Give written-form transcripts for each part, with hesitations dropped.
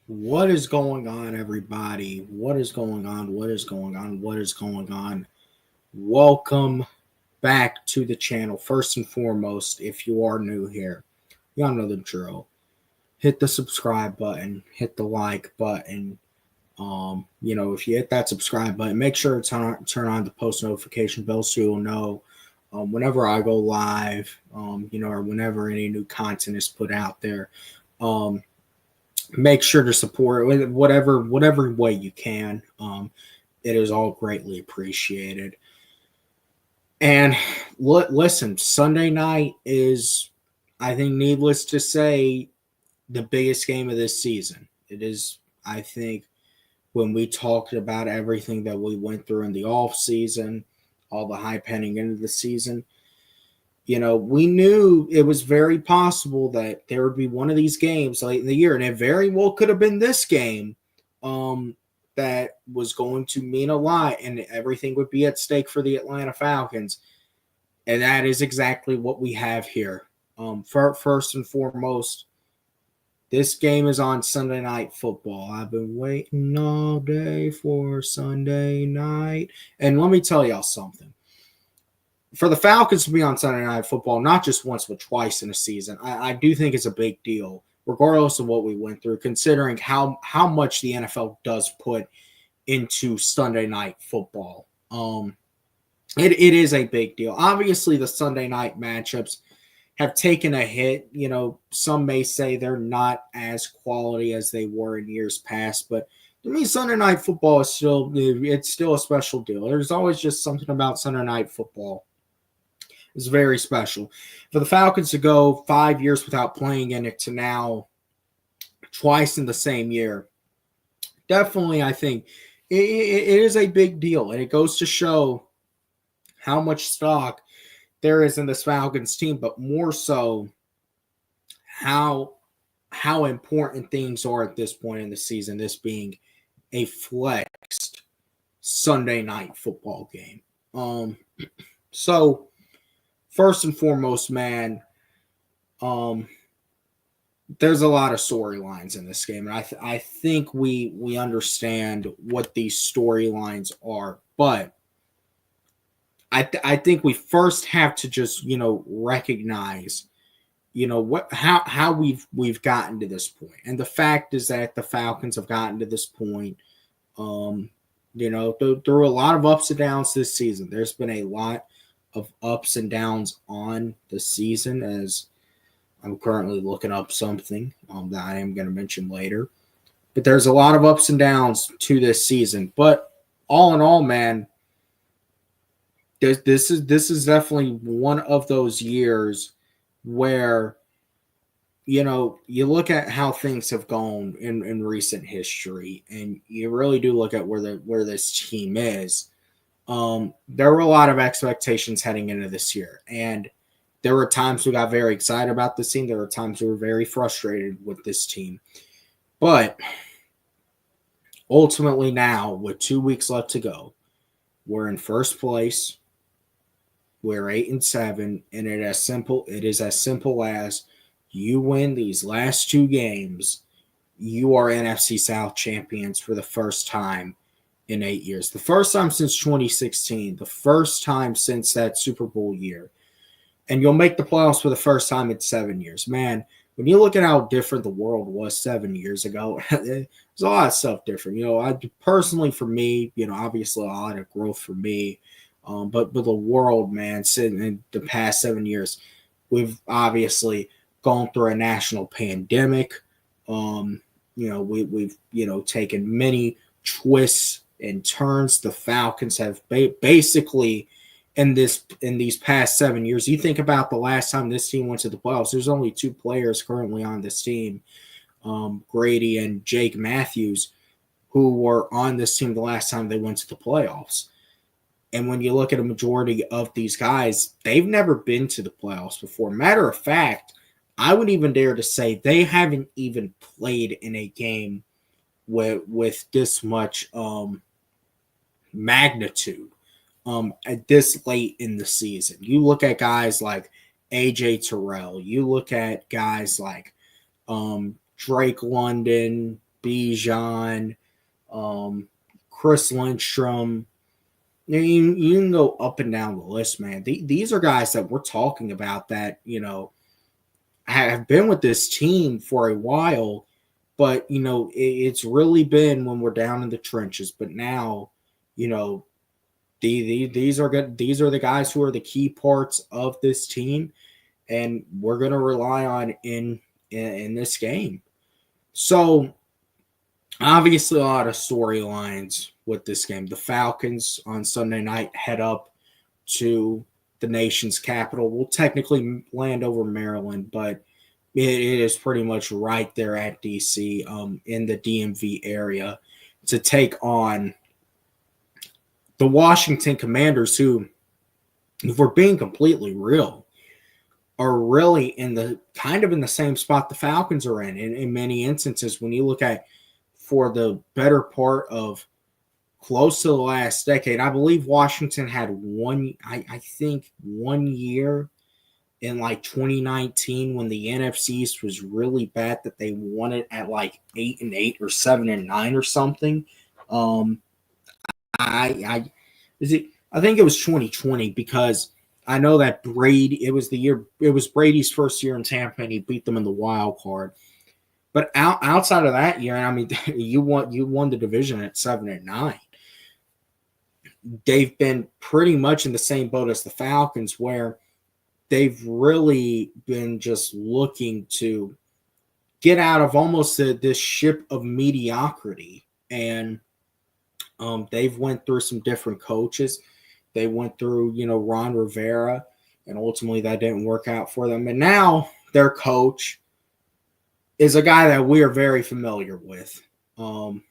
What is going on, everybody? What is going on? What is going on? What is going on? Welcome back to the channel. First and foremost, if you are new here, y'all know the drill. Hit the subscribe button, hit the like button. If you hit that subscribe button, make sure to turn on the post notification bell so you'll know whenever I go live, or whenever any new content is put out there. Make sure to support it whatever way you can. It is all greatly appreciated. And listen, Sunday night is, I think, needless to say, the biggest game of this season. It is, I think, when we talked about everything that we went through in the off season, all the hype heading into the season. We knew it was very possible that there would be one of these games late in the year, and it very well could have been this game that was going to mean a lot, and everything would be at stake for the Atlanta Falcons. And that is exactly what we have here. First and foremost, this game is on Sunday Night Football. I've been waiting all day for Sunday night. And let me tell y'all something. For the Falcons to be on Sunday Night Football, not just once, but twice in a season, I do think it's a big deal, regardless of what we went through, considering how much the NFL does put into Sunday Night Football. It is a big deal. Obviously, the Sunday night matchups have taken a hit. Some may say they're not as quality as they were in years past, but to me, Sunday Night Football is still a special deal. There's always just something about Sunday Night Football. It's very special. For the Falcons to go 5 years without playing in it to now twice in the same year, definitely I think it is a big deal. And it goes to show how much stock there is in this Falcons team, but more so how important things are at this point in the season, this being a flexed Sunday Night Football game. So first and foremost, man, there's a lot of storylines in this game, and I think we understand what these storylines are, but I think we first have to just recognize how we've gotten to this point, and the fact is that the Falcons have gotten to this point. Through a lot of ups and downs this season. There's been a lot of ups and downs on the season, as I'm currently looking up something that I am going to mention later. But there's a lot of ups and downs to this season. But all in all, man, this is definitely one of those years where you look at how things have gone in recent history, and you really do look at where this team is. There were a lot of expectations heading into this year, and there were times we got very excited about this team. There were times we were very frustrated with this team, but ultimately now, with 2 weeks left to go, we're in first place. We're 8-7, and it is as simple as you win these last two games, you are NFC South champions for the first time in 8 years. The first time since 2016. The first time since that Super Bowl year. And you'll make the playoffs for the first time in 7 years. Man, when you look at how different the world was 7 years ago, there's a lot of stuff different. Personally, for me, obviously a lot of growth for me. But the world, man, in the past 7 years, we've obviously gone through a national pandemic. We've taken many twists and turns. The Falcons have basically in these past 7 years. You think about the last time this team went to the playoffs. There's only two players currently on this team, Grady and Jake Matthews, who were on this team the last time they went to the playoffs. And when you look at a majority of these guys, they've never been to the playoffs before. Matter of fact, I would even dare to say they haven't even played in a game with this much magnitude at this late in the season. You look at guys like AJ Terrell. You look at guys like Drake London, Bijan, Chris Lindstrom. You can go up and down the list, man. These are guys that we're talking about that, have been with this team for a while, but, it's really been when we're down in the trenches. But now, these are good. These are the guys who are the key parts of this team, and we're going to rely on in this game. So, obviously, a lot of storylines with this game. The Falcons on Sunday night head up to the nation's capital. We'll technically land over Maryland, but it is pretty much right there at DC, in the DMV area, to take on the Washington Commanders, who, if we're being completely real, are really in the same spot the Falcons are in many instances. When you look at, for the better part of close to the last decade, I believe Washington had one year in like 2019 when the NFC East was really bad, that they won it at like 8-8 or 7-9 or something. I think it was 2020, because I know that it was Brady's first year in Tampa, and he beat them in the wild card. But outside of that year, I mean, you won the division at 7-9. They've been pretty much in the same boat as the Falcons, where they've really been just looking to get out of almost this ship of mediocrity. And they've went through some different coaches. They went through, Ron Rivera, and ultimately that didn't work out for them. And now their coach is a guy that we are very familiar with, and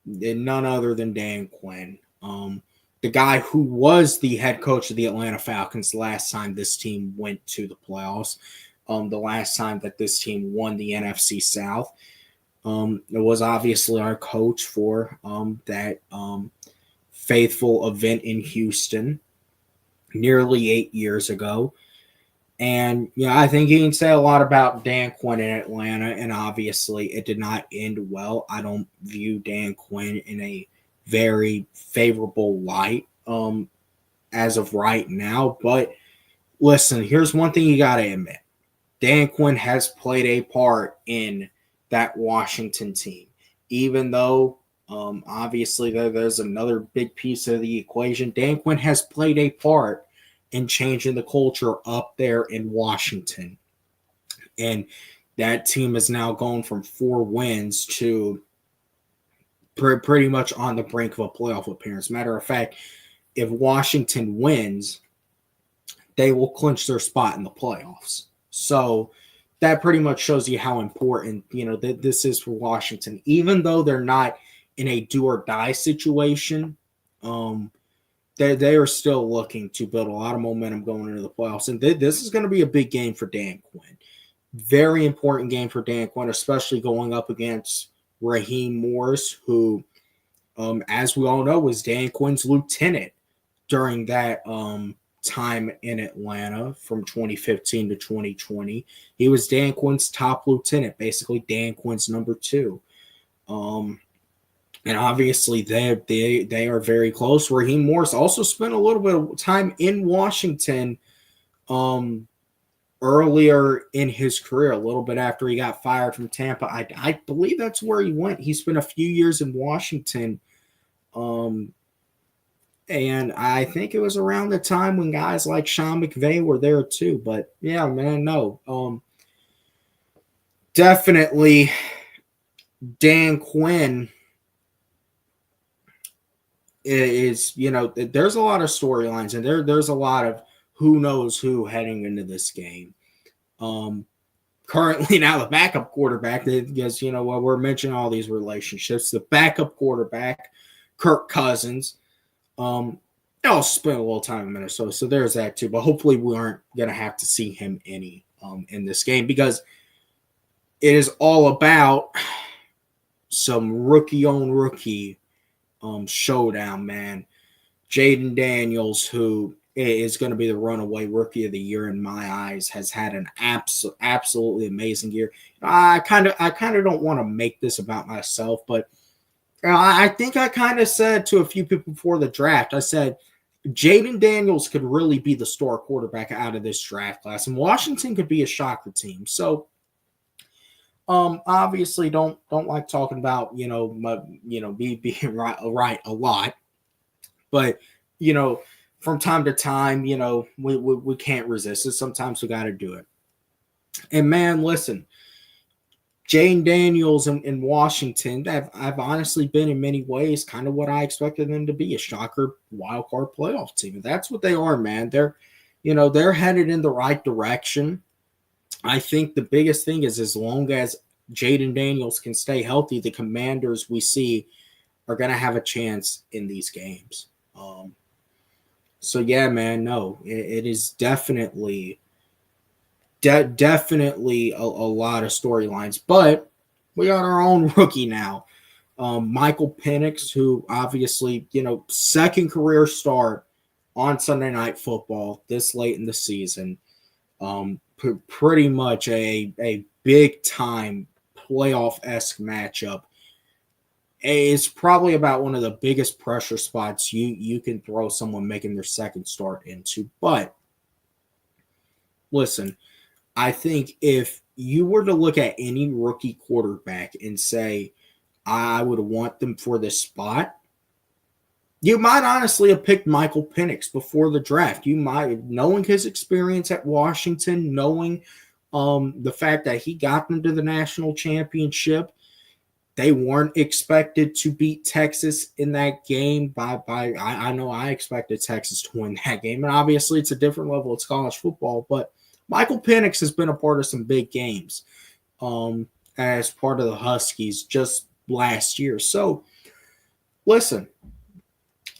none other than Dan Quinn, the guy who was the head coach of the Atlanta Falcons last time this team went to the playoffs, the last time that this team won the NFC South. It was obviously our coach for that faithful event in Houston nearly 8 years ago. And, I think you can say a lot about Dan Quinn in Atlanta, and obviously it did not end well. I don't view Dan Quinn in a very favorable light as of right now. But listen, here's one thing you got to admit. Dan Quinn has played a part in that Washington team, even though obviously there's another big piece of the equation. Dan Quinn has played a part in changing the culture up there in Washington. And that team has now gone from 4 wins to pretty much on the brink of a playoff appearance. Matter of fact, if Washington wins, they will clinch their spot in the playoffs. So that pretty much shows you how important, that this is for Washington. Even though they're not in a do or die situation, they are still looking to build a lot of momentum going into the playoffs. And this is going to be a big game for Dan Quinn. Very important game for Dan Quinn, especially going up against Raheem Morris, who, as we all know, was Dan Quinn's lieutenant during that time in Atlanta from 2015 to 2020. He was Dan Quinn's top lieutenant, basically Dan Quinn's number 2. And obviously they are very close. Raheem Morris also spent a little bit of time in Washington earlier in his career, a little bit after he got fired from Tampa. I believe that's where he went. He spent a few years in Washington. And I think it was around the time when guys like Sean McVay were there too. But yeah, man, no. Definitely Dan Quinn is, there's a lot of storylines, and there's a lot of who knows who heading into this game. Currently now the backup quarterback, because, we're mentioning all these relationships. The backup quarterback, Kirk Cousins, I'll spend a little time in Minnesota, so there's that too. But hopefully we aren't going to have to see him any in this game, because it is all about some rookie-on-rookie showdown, man. Jayden Daniels, who is going to be the runaway rookie of the year in my eyes. Has had an absolutely amazing year. I kind of don't want to make this about myself, but I think I kind of said to a few people before the draft, I said Jayden Daniels could really be the star quarterback out of this draft class, and Washington could be a shocker team. So, obviously, don't like talking about me being right a lot, but from time to time, we can't resist it. Sometimes we got to do it. And man, listen, Jayden Daniels in Washington, I've honestly been in many ways kind of what I expected them to be, a shocker wild card playoff team. And that's what they are, man. They're headed in the right direction. I think the biggest thing is as long as Jayden Daniels can stay healthy, the Commanders we see are going to have a chance in these games. So yeah, man, no, it is definitely definitely a lot of storylines, but we got our own rookie now, Michael Penix, who obviously second career start on Sunday Night Football this late in the season, pretty much a big time playoff-esque matchup. It's probably about one of the biggest pressure spots you can throw someone making their second start into. But listen, I think if you were to look at any rookie quarterback and say, I would want them for this spot, you might honestly have picked Michael Penix before the draft. You might, knowing his experience at Washington, knowing the fact that he got them to the national championship. They weren't expected to beat Texas in that game. I know I expected Texas to win that game. And obviously it's a different level of college football, but Michael Penix has been a part of some big games as part of the Huskies just last year. So, listen,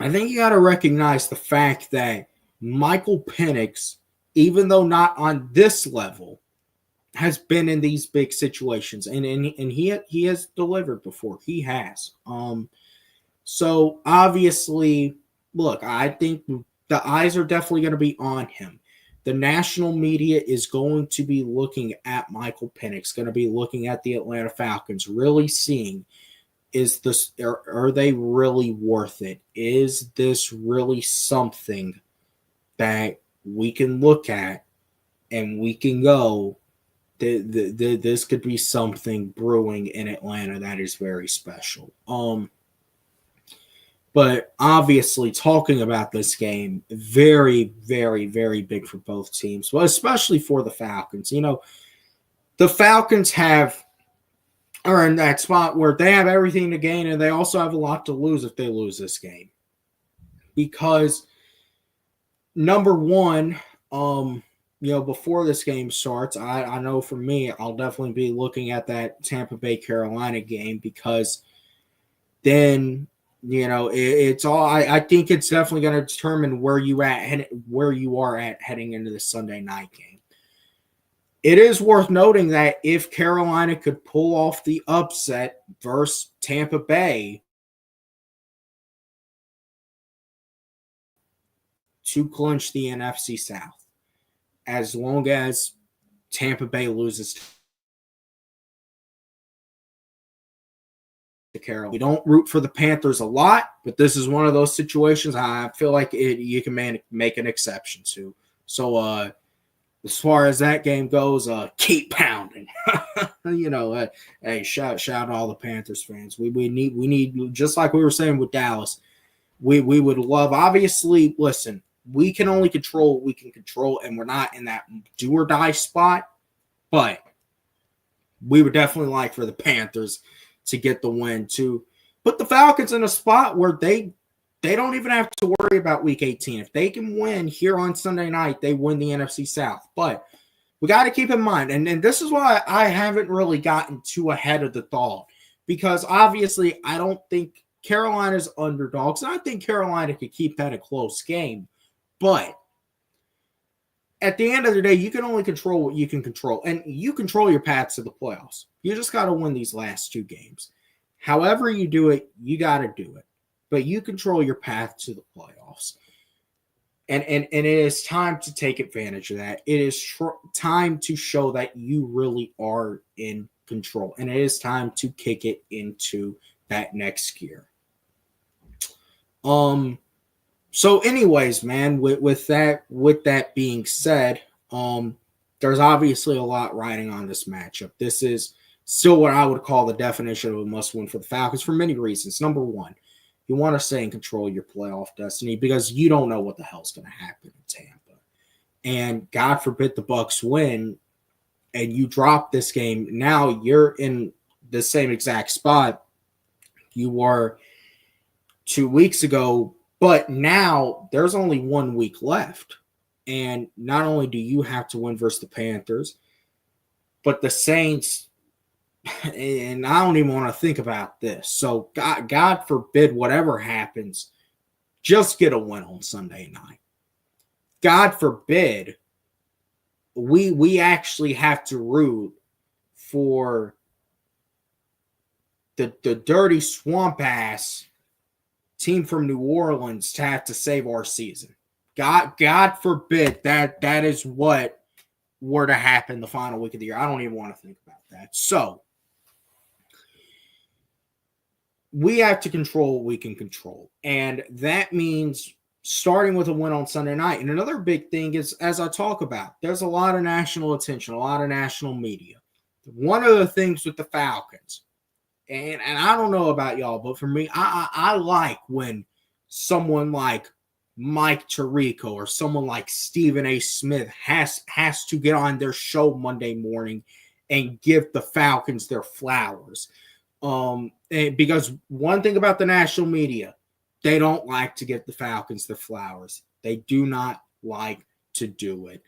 I think you got to recognize the fact that Michael Penix, even though not on this level, has been in these big situations, and he has delivered before. He has. So, obviously, look, I think the eyes are definitely going to be on him. The national media is going to be looking at Michael Penix, going to be looking at the Atlanta Falcons, really seeing, are they really worth it? Is this really something that we can look at and we can go, this could be something brewing in Atlanta that is very special. But obviously, talking about this game, very, very, very big for both teams. Well, especially for the Falcons. The Falcons are in that spot where they have everything to gain, and they also have a lot to lose if they lose this game. Because, number one, before this game starts, I know for me, I'll definitely be looking at that Tampa Bay Carolina game, because then it's all. I think it's definitely going to determine where you are at heading into the Sunday night game. It is worth noting that if Carolina could pull off the upset versus Tampa Bay to clinch the NFC South, as long as Tampa Bay loses to Carolina. We don't root for the Panthers a lot, but this is one of those situations I feel like you can make an exception to. So, as far as that game goes, keep pounding. Hey, shout out all the Panthers fans. We need, just like we were saying with Dallas, we would love, obviously, listen, we can only control what we can control, and we're not in that do or die spot, but we would definitely like for the Panthers to get the win, to put the Falcons in a spot where they don't even have to worry about Week 18. If they can win here on Sunday night, they win the NFC South. But we got to keep in mind, and this is why I haven't really gotten too ahead of the thought, because obviously I don't think Carolina's underdogs, and I think Carolina could keep that a close game. But at the end of the day, you can only control what you can control, and you control your path to the playoffs. You just got to win these last two games. However you do it, you got to do it. But you control your path to the playoffs. And it is time to take advantage of that. It is time to show that you really are in control. And it is time to kick it into that next gear. So anyways, man, with that being said, there's obviously a lot riding on this matchup. This is still what I would call the definition of a must-win for the Falcons for many reasons. Number one, you want to stay in control of your playoff destiny because you don't know what the hell's going to happen in Tampa. And God forbid the Bucs win and you drop this game. Now you're in the same exact spot you were 2 weeks ago, but now there's only 1 week left. And not only do you have to win versus the Panthers, but the Saints, and I don't even want to think about this. So God forbid whatever happens, just get a win on Sunday night. God forbid we actually have to root for the dirty swamp ass team from New Orleans to have to save our season. God forbid that is what were to happen the final week of the year. I don't even want to think about that. So we have to control what we can control. And that means starting with a win on Sunday night. And another big thing is, as I talk about, there's a lot of national attention, a lot of national media. One of the things with the Falcons, and I don't know about y'all, but for me, I like when someone like Mike Tirico or someone like Stephen A. Smith has to get on their show Monday morning and give the Falcons their flowers. Because one thing about the national media, they don't like to give the Falcons their flowers. They do not like to do it.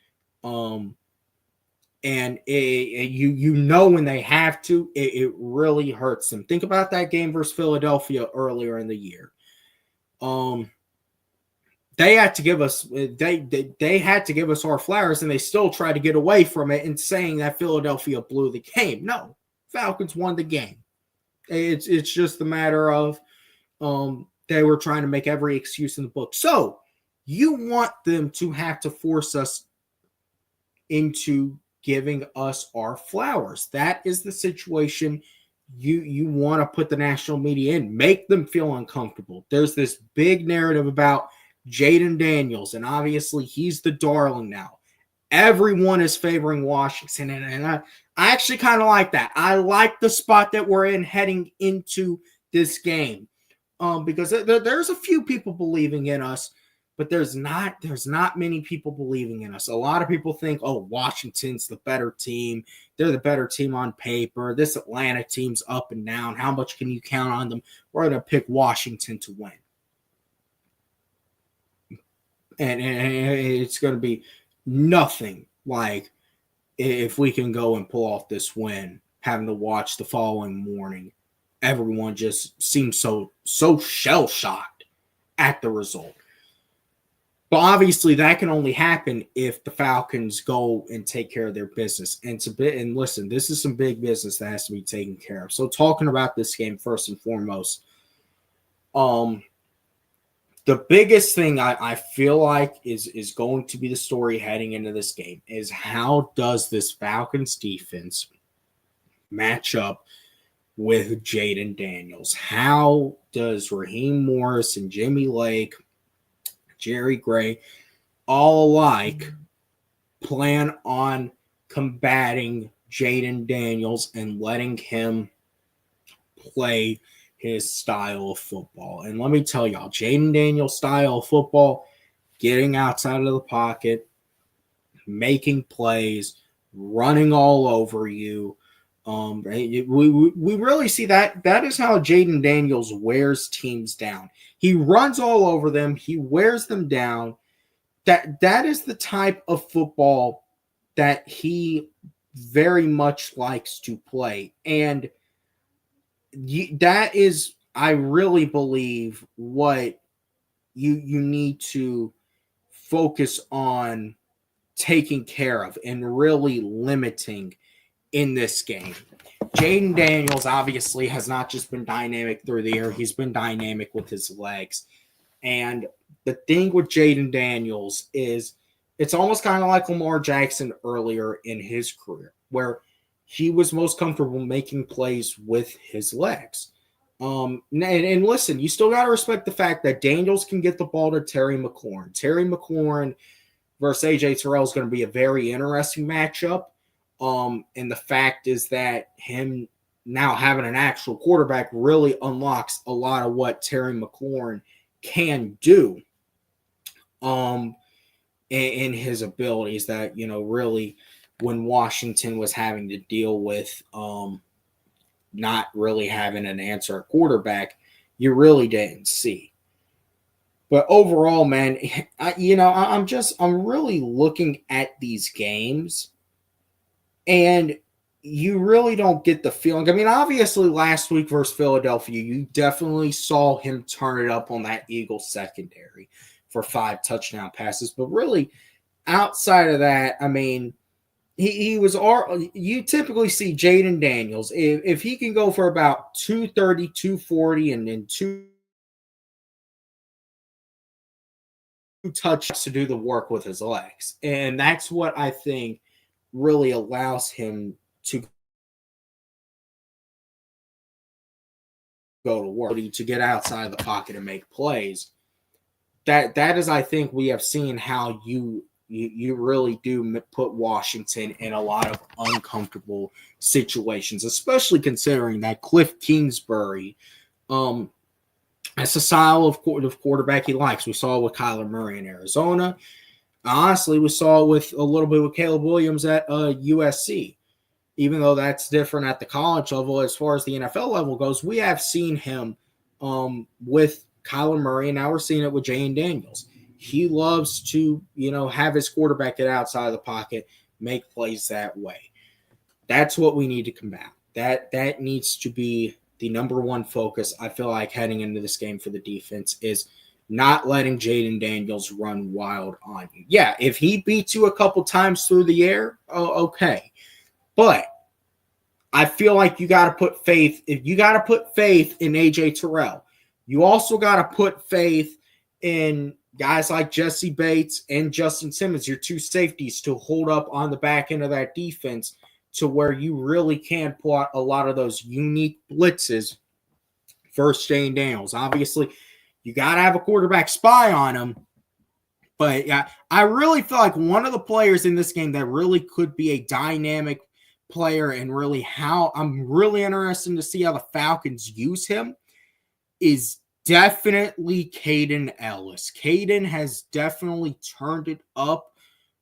And you know when they have to, it really hurts them. Think about that game versus Philadelphia earlier in the year. They had to give us they had to give us our flowers, and they still tried to get away from it and saying that Philadelphia blew the game. No, Falcons won the game. It's just a matter of they were trying to make every excuse in the book. So you want them to have to force us into giving us our flowers. That is the situation you want to put the national media in. Make them feel uncomfortable. There's this big narrative about Jayden Daniels, and obviously he's the darling now. Everyone is favoring Washington, and I actually kind of like that. I like the spot that we're in heading into this game, because there's a few people believing in us, but there's not many people believing in us. A lot of people think, oh, Washington's the better team. They're the better team on paper. This Atlanta team's up and down. How much can you count on them? We're going to pick Washington to win. And it's going to be nothing like if we can go and pull off this win, having to watch the following morning. Everyone just seems so shell-shocked at the result. But obviously that can only happen if the Falcons go and take care of their business. And listen, this is some big business that has to be taken care of. So talking about this game first and foremost, the biggest thing I feel like is going to be the story heading into this game is how does this Falcons defense match up with Jayden Daniels? How does Raheem Morris and Jimmy Lake, Jerry Gray, all alike plan on combating Jayden Daniels and letting him play his style of football? And let me tell y'all, Jayden Daniels' style of football, getting outside of the pocket, making plays, running all over you. We really see that. That is how Jayden Daniels wears teams down. He runs all over them. He wears them down. That is the type of football that he very much likes to play. And that is, I really believe, what you need to focus on taking care of and really limiting in this game. Jayden Daniels obviously has not just been dynamic through the air. He's been dynamic with his legs. And the thing with Jayden Daniels is it's almost kind of like Lamar Jackson earlier in his career, where he was most comfortable making plays with his legs. And listen, you still got to respect the fact that Daniels can get the ball to Terry McLaurin. Terry McLaurin versus AJ Terrell is going to be a very interesting matchup. And the fact is that him now having an actual quarterback really unlocks a lot of what Terry McLaurin can do in his abilities that, really when Washington was having to deal with not really having an answer at quarterback, you really didn't see. But overall, man, I'm really looking at these games, and you really don't get the feeling. I mean, obviously, last week versus Philadelphia, you definitely saw him turn it up on that Eagles secondary for 5 touchdown passes. But really, outside of that, I mean, he was. You typically see Jayden Daniels if he can go for about 230, 240, and then 2 touches to do the work with his legs, and that's what I think really allows him to go to work, to get outside of the pocket and make plays. That is, I think, we have seen how you really do put Washington in a lot of uncomfortable situations, especially considering that Cliff Kingsbury, that's a style of quarterback he likes. We saw it with Kyler Murray in Arizona. Honestly, we saw it with a little bit with Caleb Williams at USC. Even though that's different at the college level, as far as the NFL level goes, we have seen him with Kyler Murray, and now we're seeing it with Jayden Daniels. He loves to, have his quarterback get outside of the pocket, make plays that way. That's what we need to combat. That needs to be the number one focus, I feel like, heading into this game for the defense, is not letting Jayden Daniels run wild on you. Yeah, if he beats you a couple times through the air, okay. But I feel like you got to put faith. If you got to put faith in AJ Terrell, you also got to put faith in guys like Jesse Bates and Justin Simmons, your 2 safeties, to hold up on the back end of that defense to where you really can pull out a lot of those unique blitzes versus Jayden Daniels. Obviously, you got to have a quarterback spy on him. But yeah, I really feel like one of the players in this game that really could be a dynamic player, and really how I'm really interested to see how the Falcons use him, is definitely Kaden Elliss. Kaden has definitely turned it up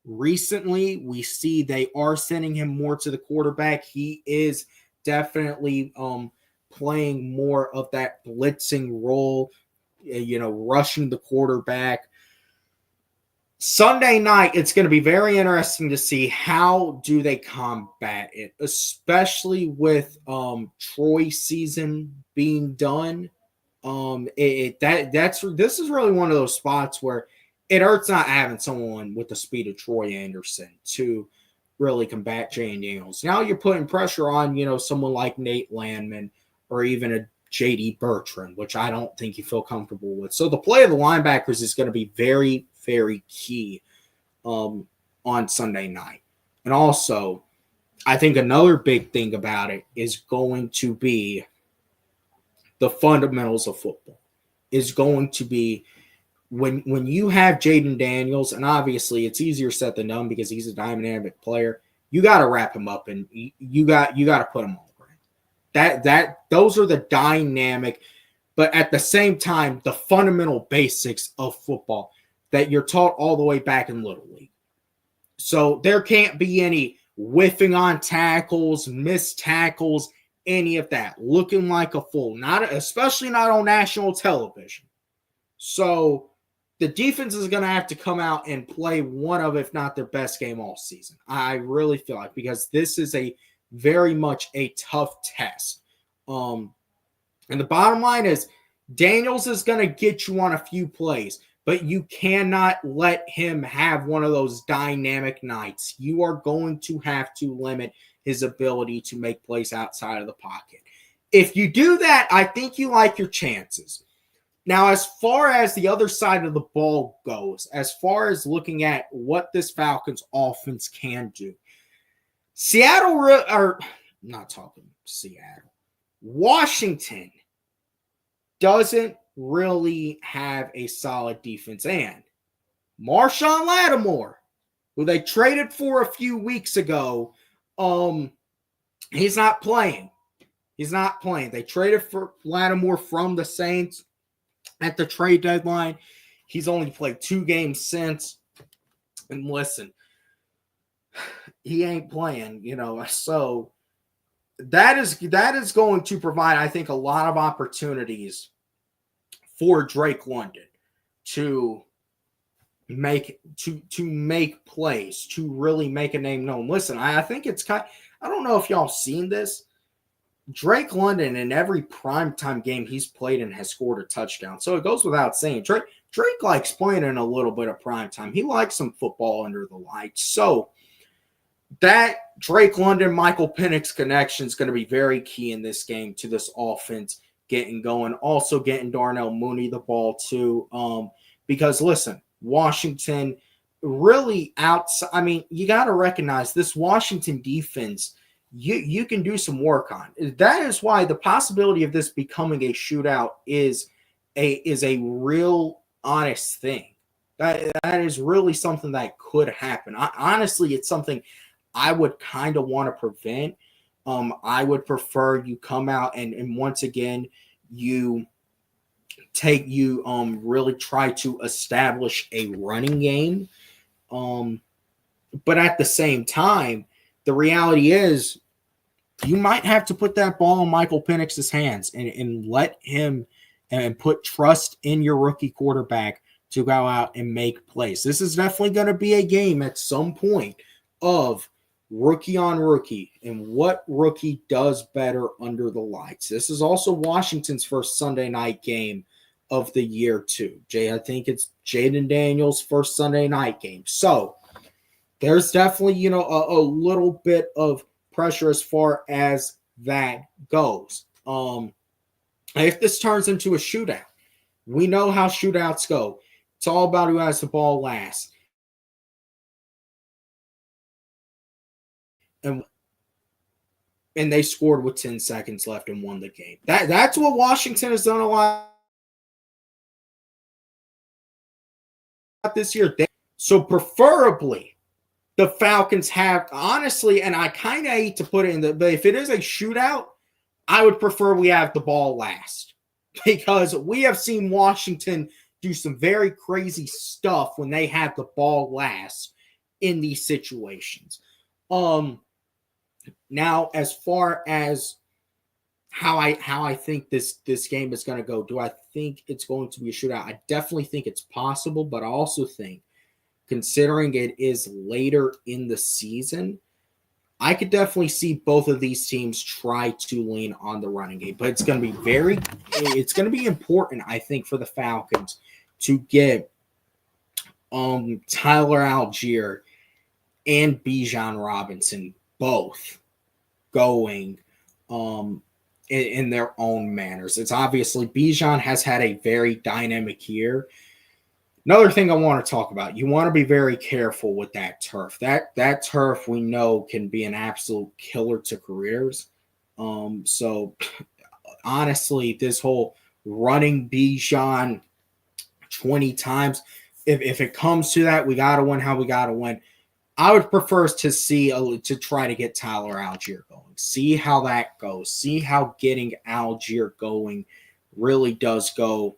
recently. We see they are sending him more to the quarterback. He is definitely playing more of that blitzing role, rushing the quarterback. Sunday night, it's going to be very interesting to see how do they combat it, especially with Troy's season being done. This is really one of those spots where it hurts not having someone with the speed of Troy Anderson to really combat Jayden Daniels. Now you're putting pressure on, someone like Nate Landman or even a J.D. Bertrand, which I don't think you feel comfortable with. So the play of the linebackers is going to be very, very key on Sunday night. And also, I think another big thing about it is going to be the fundamentals of football. Is going to be when you have Jayden Daniels, and obviously it's easier said than done because he's a dynamic player, you got to wrap him up and you got to put him on. Those are the dynamic, but at the same time, the fundamental basics of football that you're taught all the way back in Little League. So there can't be any whiffing on tackles, missed tackles, any of that. Looking like a fool, especially not on national television. So the defense is going to have to come out and play one of, if not their best game all season. I really feel like, because this is a very much a tough test. And the bottom line is Daniels is going to get you on a few plays, but you cannot let him have one of those dynamic nights. You are going to have to limit his ability to make plays outside of the pocket. If you do that, I think you like your chances. Now, as far as the other side of the ball goes, as far as looking at what this Falcons offense can do, not talking Seattle, Washington doesn't really have a solid defense. And Marshawn Lattimore, who they traded for a few weeks ago, he's not playing. He's not playing. They traded for Lattimore from the Saints at the trade deadline. He's only played 2 games since. And listen, he ain't playing, so that is going to provide, I think, a lot of opportunities for Drake London to make plays, to really make a name known. Listen, I think it's I don't know if y'all seen this. Drake London, in every primetime game he's played in, has scored a touchdown. So it goes without saying, Drake likes playing in a little bit of primetime. He likes some football under the lights. So that Drake London, Michael Penix connection is going to be very key in this game to this offense getting going. Also getting Darnell Mooney the ball too. Because listen, Washington really outside. I mean, you got to recognize this Washington defense. You can do some work on. That is why the possibility of this becoming a shootout is a real honest thing. That is really something that could happen. Honestly, it's something I would kind of want to prevent. I would prefer you come out and once again you really try to establish a running game. But at the same time, the reality is you might have to put that ball in Michael Penix's hands and let him and put trust in your rookie quarterback to go out and make plays. This is definitely going to be a game at some point of rookie on rookie and what rookie does better under the lights. This is also Washington's first Sunday night game of the year too. I think it's Jayden Daniel's first Sunday night game. So there's definitely, a little bit of pressure as far as that goes. If this turns into a shootout, we know how shootouts go. It's all about who has the ball last. And they scored with 10 seconds left and won the game. That's what Washington has done a lot this year. So preferably, the Falcons have, honestly, and I kind of hate to put it but if it is a shootout, I would prefer we have the ball last, because we have seen Washington do some very crazy stuff when they have the ball last in these situations. Now, as far as how I think this game is going to go, do I think it's going to be a shootout? I definitely think it's possible, but I also think, considering it is later in the season, I could definitely see both of these teams try to lean on the running game. But it's going to be important, I think, for the Falcons to get Tyler Algier and Bijan Robinson both going in their own manners. It's obviously Bijan has had a very dynamic year. Another thing I want to talk about, you want to be very careful with that turf. That turf we know can be an absolute killer to careers. So honestly, this whole running Bijan 20 times, if it comes to that, we got to win how we got to win. I would prefer to try to get Tyler Algier going. See how that goes. See how getting Algier going really does go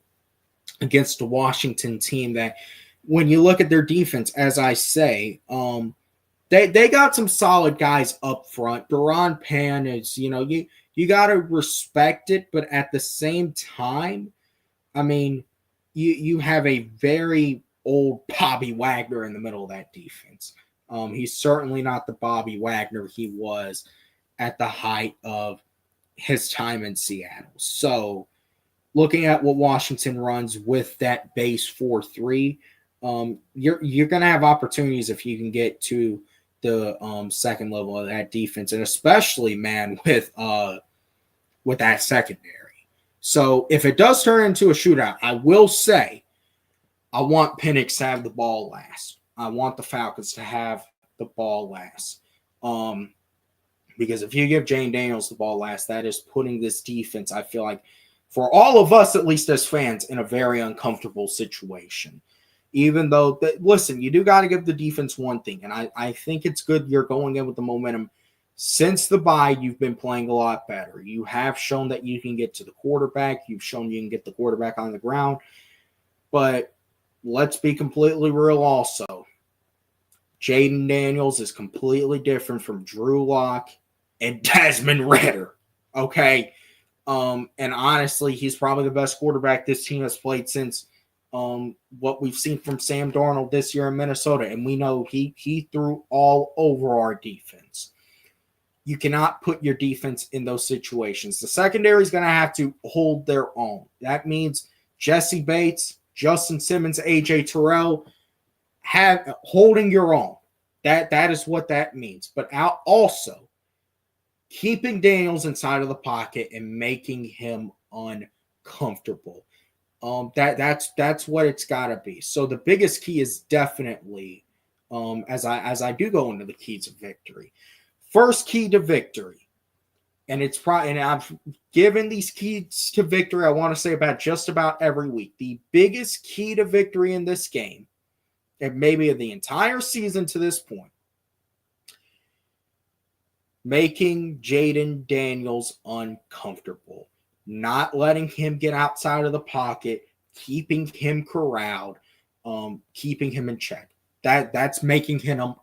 against the Washington team that, when you look at their defense, as I say, they got some solid guys up front. Duran Pan is, you got to respect it, but at the same time, I mean, you have a very old Bobby Wagner in the middle of that defense. He's certainly not the Bobby Wagner he was at the height of his time in Seattle. So looking at what Washington runs with that base 4-3, you're going to have opportunities if you can get to the second level of that defense, and especially, man, with that secondary. So if it does turn into a shootout, I will say I want Penix to have the ball last. I want the Falcons to have the ball last. Because if you give Jayden Daniels the ball last, that is putting this defense, I feel like, for all of us, at least as fans, in a very uncomfortable situation. Even though, listen, you do got to give the defense one thing, and I think it's good you're going in with the momentum. Since the bye, you've been playing a lot better. You have shown that you can get to the quarterback. You've shown you can get the quarterback on the ground. But let's be completely real also. Jayden Daniels is completely different from Drew Lock and Desmond Ridder. Okay? And honestly, he's probably the best quarterback this team has played since what we've seen from Sam Darnold this year in Minnesota. And we know he threw all over our defense. You cannot put your defense in those situations. The secondary is going to have to hold their own. That means Jesse Bates, Justin Simmons, AJ Terrell holding your own. That is what that means. But also keeping Daniels inside of the pocket and making him uncomfortable. That's what it's got to be. So the biggest key is definitely as I do go into the keys of victory. First key to victory, and I've given these keys to victory, I want to say about just about every week. The biggest key to victory in this game, and maybe of the entire season to this point, making Jayden Daniels uncomfortable, not letting him get outside of the pocket, keeping him corralled, keeping him in check. That's making him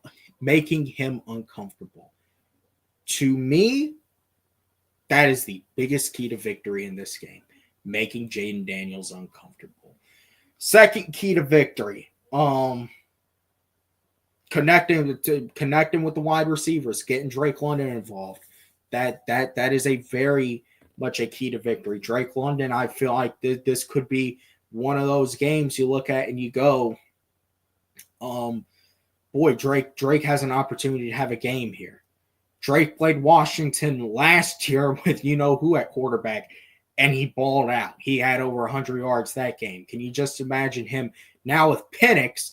uncomfortable. To me, that is the biggest key to victory in this game, making Jayden Daniels uncomfortable. Second key to victory, connecting with the wide receivers, getting Drake London involved. That is a very much a key to victory. Drake London, I feel like this could be one of those games you look at and you go, boy, Drake has an opportunity to have a game here. Drake played Washington last year with you-know-who at quarterback, and he balled out. He had over 100 yards that game. Can you just imagine him now with Penix?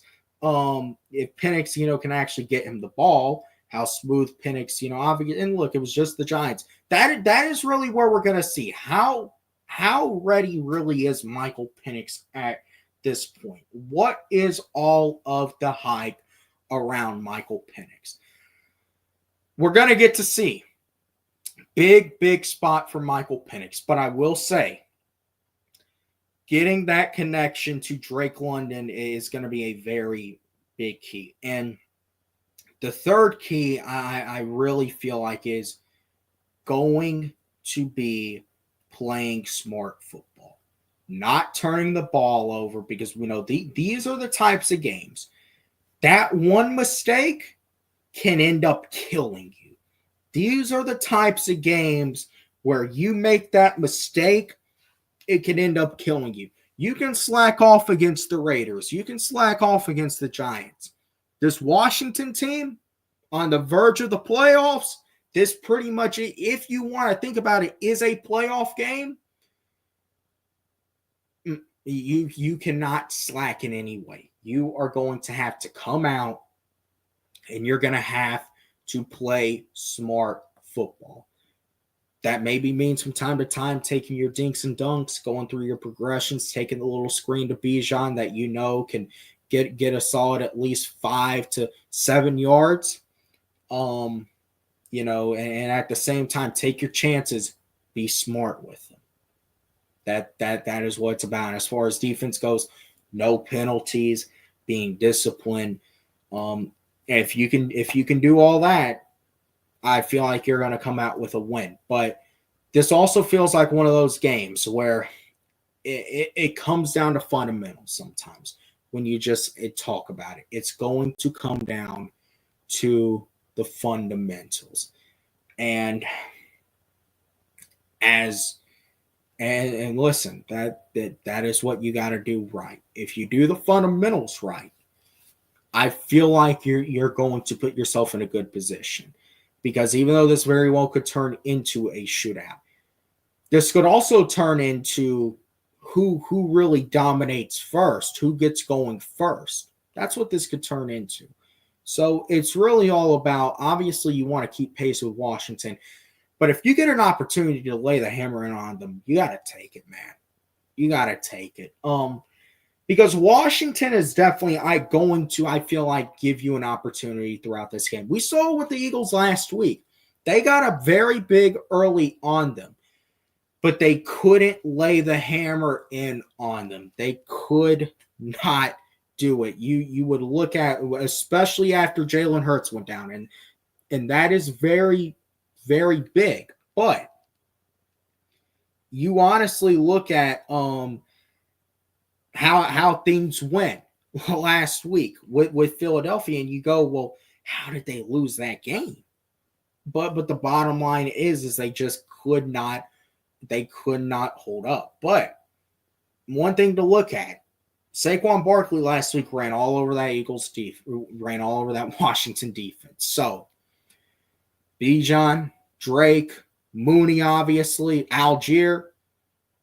If Penix, can actually get him the ball, how smooth Penix, obviously. And look, it was just the Giants. That is really where we're going to see how ready really is Michael Penix at this point. What is all of the hype around Michael Penix? We're going to get to see. Big spot for Michael Penix. But I will say, getting that connection to Drake London is going to be a very big key. And the third key I really feel like is going to be playing smart football. Not turning the ball over, because we know these are the types of games. That one mistake can end up killing you. These are the types of games where you make that mistake, it can end up killing you. You can slack off against the Raiders. You can slack off against the Giants. This Washington team on the verge of the playoffs, this pretty much, if you want to think about it, is a playoff game. You cannot slack in any way. You are going to have to come out and you're going to have to play smart football. That maybe means from time to time taking your dinks and dunks, going through your progressions, taking the little screen to Bijan that can get a solid at least 5 to 7 yards. And at the same time, take your chances, be smart with them. That is what it's about. As far as defense goes, no penalties, being disciplined. If you can do all that, I feel like you're going to come out with a win. But this also feels like one of those games where it comes down to fundamentals sometimes when you just talk about it. It's going to come down to the fundamentals. And listen, that is what you got to do right. If you do the fundamentals right, I feel like you're going to put yourself in a good position, because even though this very well could turn into a shootout, This could also turn into who really dominates first, who gets going first. That's what this could turn into. So it's really all about, obviously, you want to keep pace with Washington. But if you get an opportunity to lay the hammer in on them, you got to take it, man. You got to take it. Because Washington is definitely going to, I feel like, give you an opportunity throughout this game. We saw with the Eagles last week. They got up very big early on them, but they couldn't lay the hammer in on them. They could not do it. You would look at, especially after Jalen Hurts went down, and that is very, very big. But you honestly look at how things went last week with Philadelphia, and you go, well, how did they lose that game? But the bottom line is they just could not hold up. But one thing to look at, Saquon Barkley last week ran all over that ran all over that Washington defense. So Bijan, Drake, Mooney, obviously, Algier.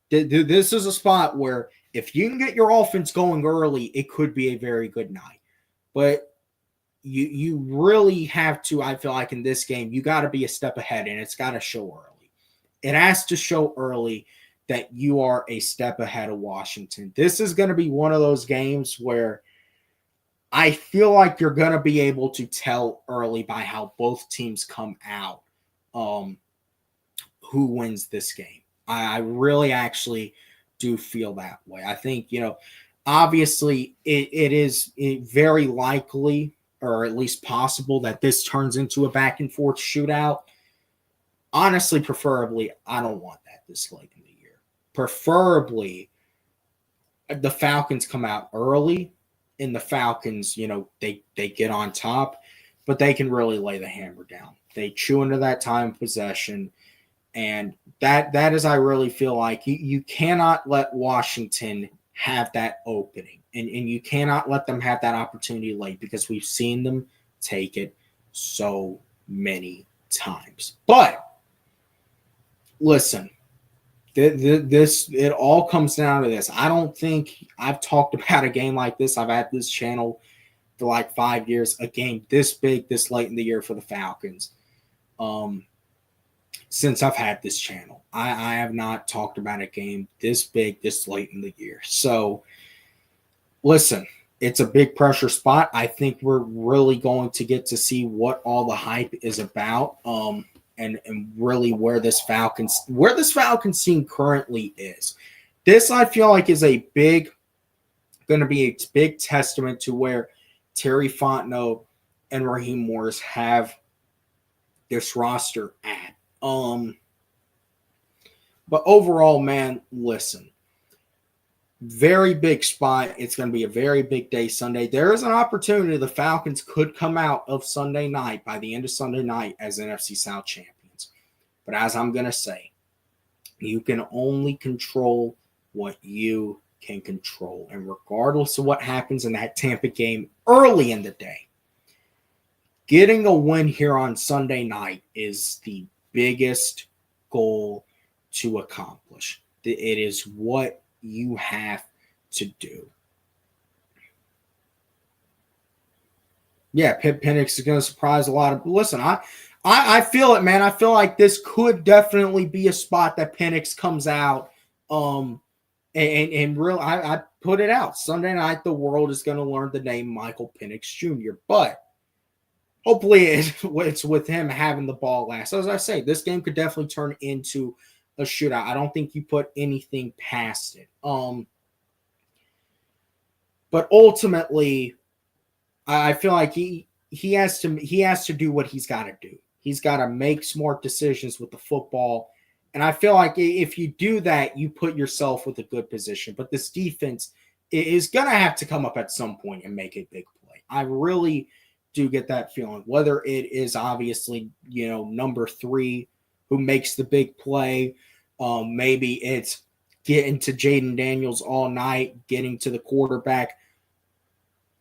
This is a spot where if you can get your offense going early, it could be a very good night. But you really have to, I feel like in this game, you got to be a step ahead, and it's got to show early. It has to show early that you are a step ahead of Washington. This is going to be one of those games where I feel like you're going to be able to tell early by how both teams come out who wins this game. I really actually do feel that way. I think, obviously it is very likely, or at least possible, that this turns into a back and forth shootout. Honestly, preferably, I don't want that this late in the year. Preferably, the Falcons come out early, and the Falcons, they get on top, but they can really lay the hammer down. They chew into that time of possession, and that is, I really feel like you cannot let Washington have that opening, and you cannot let them have that opportunity late, because we've seen them take it so many times. But listen, it all comes down to this. I don't think I've talked about a game like this. I've had this channel for like 5 years, a game this big, this late in the year for the Falcons. Since I've had this channel, I have not talked about a game this big, this late in the year. So listen, it's a big pressure spot. I think we're really going to get to see what all the hype is about. And really where this Falcons team currently is. This, I feel like, is going to be a big testament to where Terry Fontenot and Raheem Morris have this roster at. But overall, man, listen, very big spot. It's going to be a very big day Sunday. There is an opportunity the Falcons could come out of Sunday night, by the end of Sunday night, as NFC South champions. But as I'm going to say, you can only control what you can control. And regardless of what happens in that Tampa game early in the day, getting a win here on Sunday night is the biggest goal to accomplish. It is what you have to do. Yeah, Penix is going to surprise a lot of. Listen, I feel it, man. I feel like this could definitely be a spot that Penix comes out. And real, I put it out Sunday night. The world is going to learn the name Michael Penix Jr. But hopefully it's with him having the ball last. As I say, this game could definitely turn into a shootout. I don't think you put anything past it. But ultimately, I feel like he has to do what he's got to do. He's got to make smart decisions with the football. And I feel like if you do that, you put yourself with a good position. But this defense is going to have to come up at some point and make a big play. I really do get that feeling. Whether it is obviously, number 3 who makes the big play. Maybe it's getting to Jayden Daniels all night, getting to the quarterback.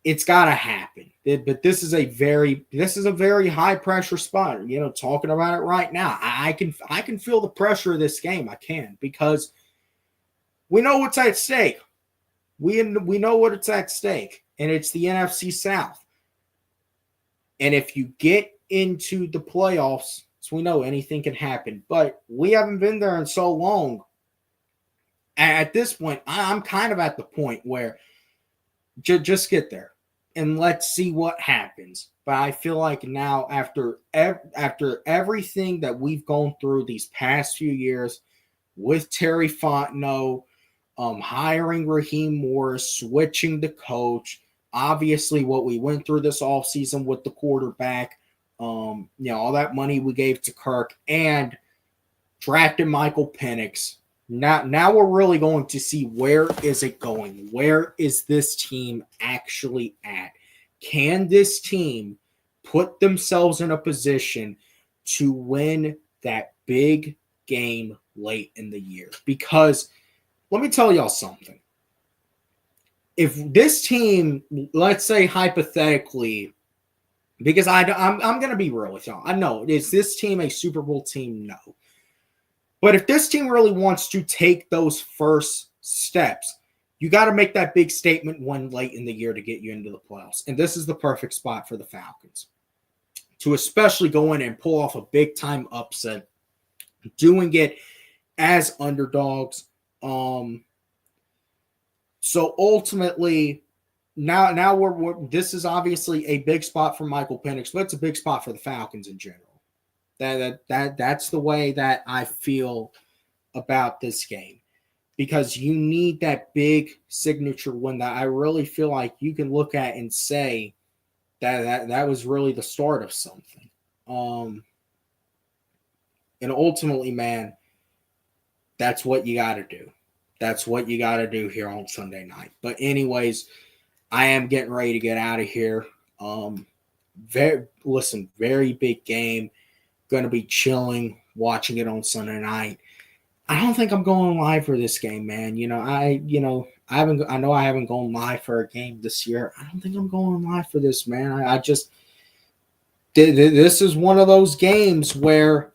it's got to happen. But this is a very high pressure spot. You know, talking about it right now, I can feel the pressure of this game. I can, because we know what's at stake. We know what it's at stake, and it's the NFC South. And if you get into the playoffs, so we know anything can happen. But we haven't been there in so long. At this point, I'm kind of at the point where just get there and let's see what happens. But I feel like now, after everything that we've gone through these past few years with Terry Fontenot, hiring Raheem Morris, switching the coach, obviously what we went through this offseason with the quarterback, you know, all that money we gave to Kirk, and drafted Michael Penix. Now we're really going to see, where is it going? Where is this team actually at? Can this team put themselves in a position to win that big game late in the year? Because let me tell y'all something. If this team, let's say hypothetically, because I'm going to be real with y'all. I know, is this team a Super Bowl team? No. But if this team really wants to take those first steps, you got to make that big statement one late in the year to get you into the playoffs. And this is the perfect spot for the Falcons to especially go in and pull off a big-time upset, doing it as underdogs. So ultimately, now we're this is obviously a big spot for Michael Penix, but it's a big spot for the Falcons in general. That's the way that I feel about this game, because you need that big signature win that I really feel like you can look at and say that was really the start of something. And ultimately, man, that's what you got to do. That's what you got to do here on Sunday night. But anyways, I am getting ready to get out of here. Very big game. Going to be chilling, watching it on Sunday night. I don't think I'm going live for this game, man. I know I haven't gone live for a game this year. I don't think I'm going live for this, man. I just this is one of those games where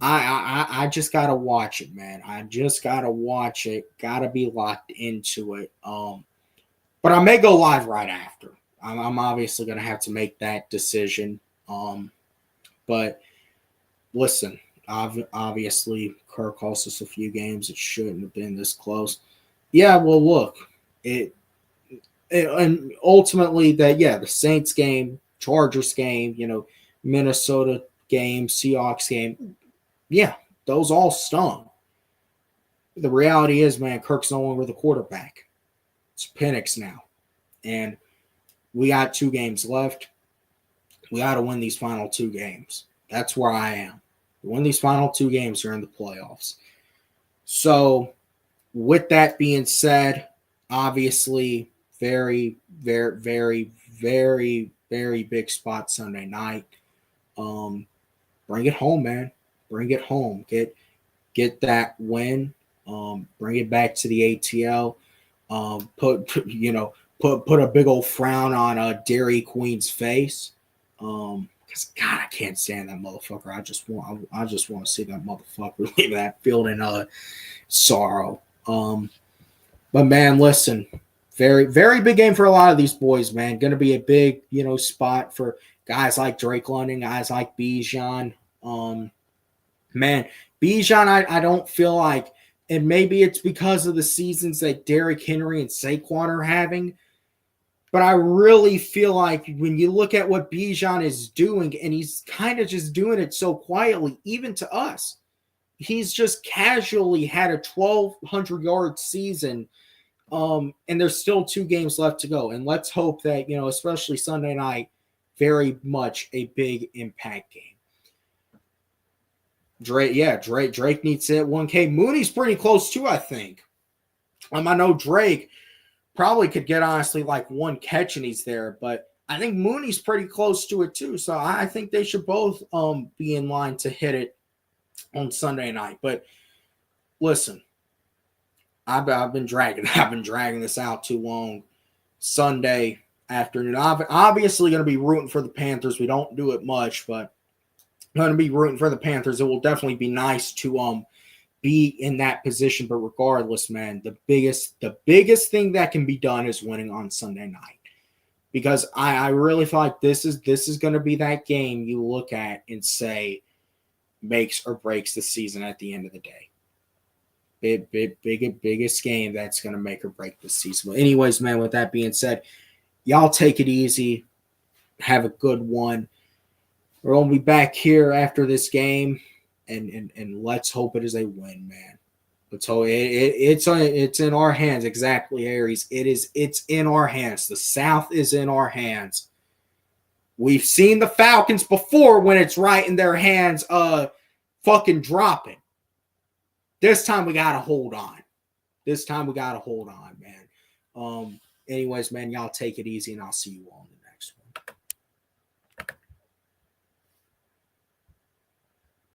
I just gotta watch it, man. I just gotta watch it. Gotta be locked into it. But I may go live right after. I'm obviously gonna have to make that decision. But listen, obviously Kirk cost us a few games. It shouldn't have been this close. Yeah, well, look, and ultimately the Saints game, Chargers game, Minnesota game, Seahawks game, yeah, those all stung. The reality is, man, Kirk's no longer the quarterback. It's Penix now. And we got 2 games left. We got to win these final 2 games. That's where I am. Win these final 2 games during the playoffs. So, with that being said, obviously, very, very, very, very, very big spot Sunday night. Bring it home, man. Bring it home. Get that win. Bring it back to the ATL. Put a big old frown on Dairy Queen's face. Because God, I can't stand that motherfucker. I just want to see that motherfucker leave that field in sorrow. But man, listen, very, very big game for a lot of these boys, man. Going to be a big, spot for guys like Drake London, guys like Bijan. Man, Bijan, I don't feel like, and maybe it's because of the seasons that Derrick Henry and Saquon are having, but I really feel like when you look at what Bijan is doing, and he's kind of just doing it so quietly, even to us, he's just casually had a 1,200-yard season, and there's still 2 games left to go. And let's hope that, especially Sunday night, very much a big impact game. Drake needs to hit 1K. Mooney's pretty close too, I think. I know Drake probably could get, honestly, like 1 catch and he's there, but I think Mooney's pretty close to it too. So I think they should both be in line to hit it on Sunday night. But listen, I've been dragging this out too long. Sunday, afternoon. Obviously going to be rooting for the Panthers. We don't do it much, but going to be rooting for the Panthers. It will definitely be nice to be in that position. But regardless, man, the biggest thing that can be done is winning on Sunday night, because I really feel like this is going to be that game you look at and say makes or breaks the season at the end of the day. Biggest game that's going to make or break the season. But anyways, man, with that being said, y'all take it easy. Have a good one. We're going to be back here after this game, and let's hope it is a win, man. Let's hope it's in our hands. Exactly, Aries. It's in our hands. The South is in our hands. We've seen the Falcons before when it's right in their hands, fucking dropping. This time we got to hold on. This time we got to hold on, man. Anyways, man, y'all take it easy, and I'll see you all.